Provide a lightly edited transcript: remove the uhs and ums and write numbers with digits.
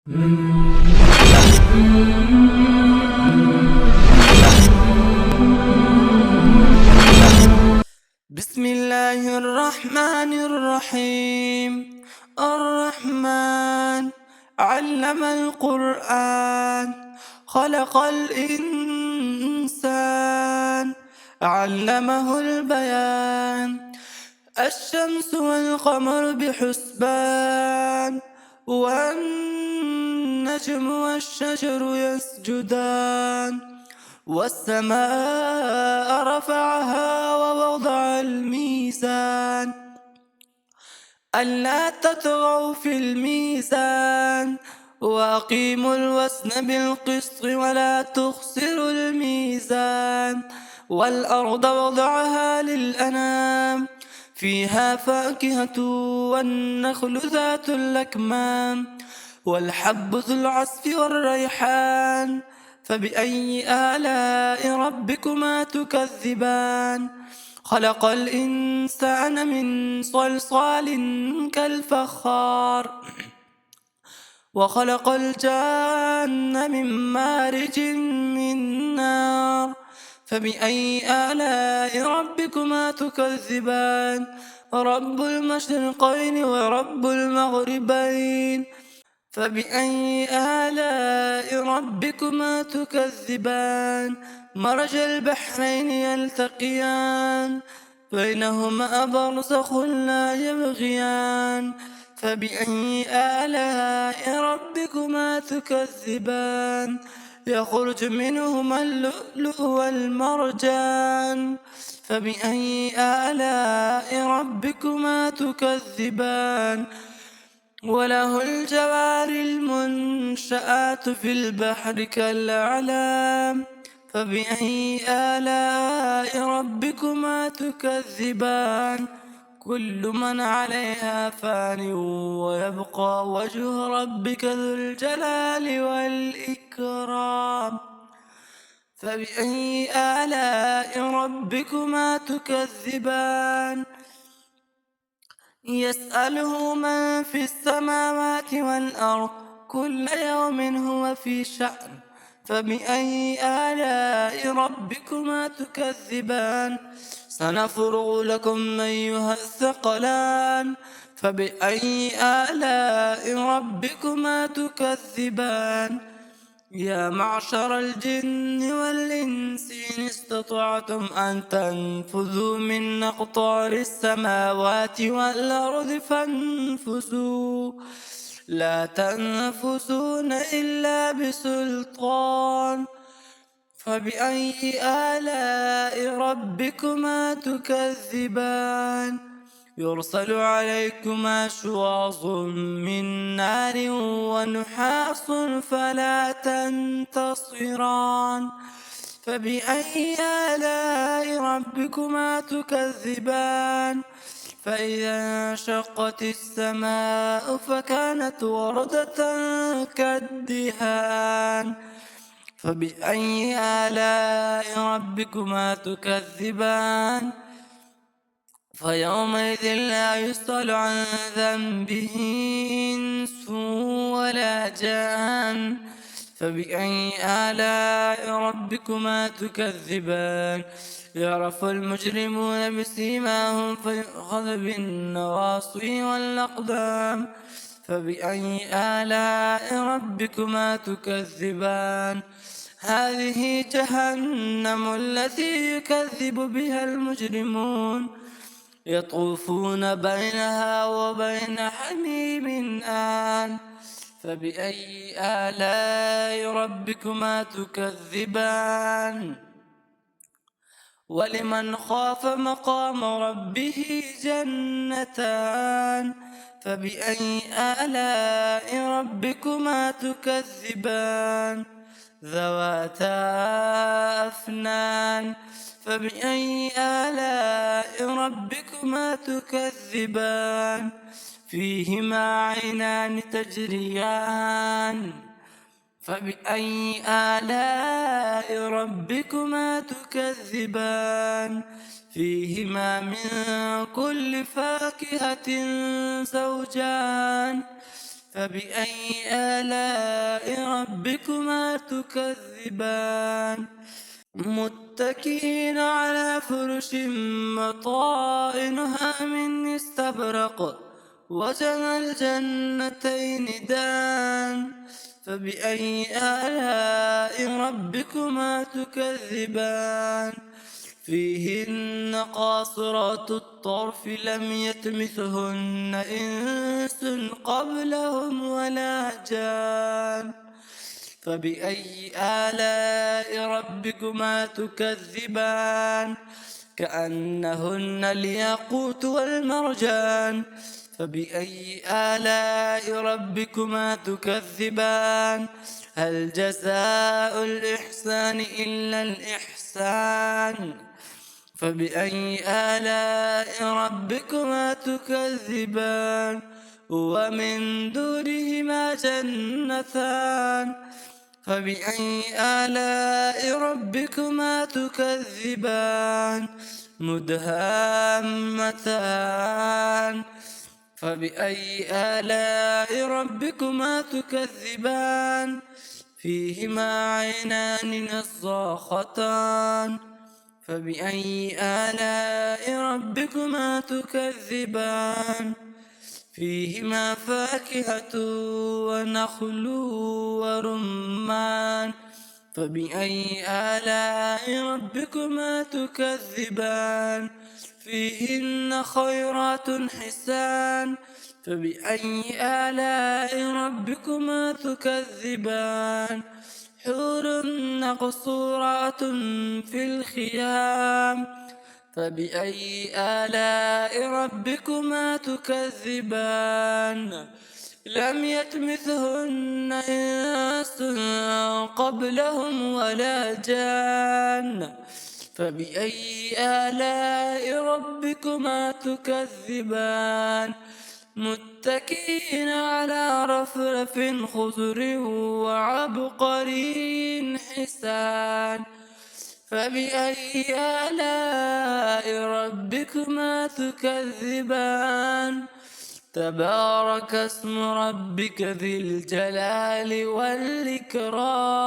بسم الله الرحمن الرحيم. الرحمن علم القرآن، خلق الإنسان، علمه البيان. الشمس والقمر بحسبان، والنجم والشجر يسجدان. والسماء رفعها ووضع الميزان، ألا تطغوا في الميزان، وأقيموا الوزن بالقسط ولا تخسروا الميزان. والأرض وضعها للأنام، فيها فاكهة والنخل ذات الأكمام، والحب ذو العصف والريحان. فبأي آلاء ربكما تكذبان؟ خلق الإنسان من صلصال كالفخار، وخلق الجان من مارج من نار. فبأي آلاء ربكما تكذبان؟ رب المشرقين ورب المغربين. فبأي آلاء ربكما تكذبان؟ مرج البحرين يلتقيان، بينهما برزخ لا يبغيان. فبأي آلاء ربكما تكذبان؟ يخرج منهما اللؤلؤ والمرجان. فبأي آلاء ربكما تكذبان؟ وله الجوار المنشآت في البحر كالأعلام. فبأي آلاء ربكما تكذبان؟ كل من عليها فان، ويبقى وجه ربك ذو الجلال والإكرام. فبأي آلاء ربكما تكذبان؟ يسأله من في السماوات والأرض، كل يوم هو في شأن. فبأي آلاء ربكما تكذبان؟ سنفرغ لكم أيها الثقلان. فبأي آلاء ربكما تكذبان؟ يا معشر الجن والإنس إن استطعتم أن تنفذوا من أقطار السماوات والأرض فانفذوا، لا تنفذون إلا بسلطان. فبأي آلاء ربكما تكذبان؟ يرسل عليكما شواظ من نار ونحاس فلا تنتصران. فبأي آلاء ربكما تكذبان؟ فإذا انشقت السماء فكانت وردة كالدهان. فبأي آلاء ربكما تكذبان؟ فيومئذ لا يسأل عن ذنبه إنس ولا جان. فبأي آلاء ربكما تكذبان؟ يعرف المجرمون بسيماهم فيؤخذ بالنواصي والأقدام. فبأي آلاء ربكما تكذبان؟ هذه جهنم التي يكذب بها المجرمون، يطوفون بينها وبين حميم آن. فبأي آلاء ربكما تكذبان؟ ولمن خاف مقام ربه جنتان. فبأي آلاء ربكما تكذبان؟ ذواتا أفنان. فبأي آلاء ربكما تكذبان؟ فيهما عينان تجريان. فبأي آلاء ربكما تكذبان؟ فيهما من كل فاكهة زوجان. فبأي آلاء ربكما تكذبان متكئين على فرش بطائنها من استبرق وجنى الجنتين دان فبأي آلاء ربكما تكذبان فيهن قاصرات الطرف لم يطمثهن إنس قبلهم ولا جان فبأي آلاء ربكما تكذبان كأنهن الياقوت والمرجان فبأي آلاء ربكما تكذبان هل جزاء الإحسان إلا الإحسان فبأي آلاء ربكما تكذبان ومن دونهما جنتان فبأي آلاء ربكما تكذبان مدهامتان فبأي آلاء ربكما تكذبان فيهما عينان نضاختان فبأي آلاء ربكما تكذبان فيهما فاكهة ونخل ورمان فبأي آلاء ربكما تكذبان فيهن خيرات حسان فبأي آلاء ربكما تكذبان حور مقصورات في الخيام فبأي آلاء ربكما تكذبان لم يطمثهن إنس قبلهم ولا جان فبأي آلاء ربكما تكذبان متكئين على رفرف خضر وعبقري حسان فبأي آلاء ربكما تكذبان تبارك اسم ربك ذي الجلال والإكرام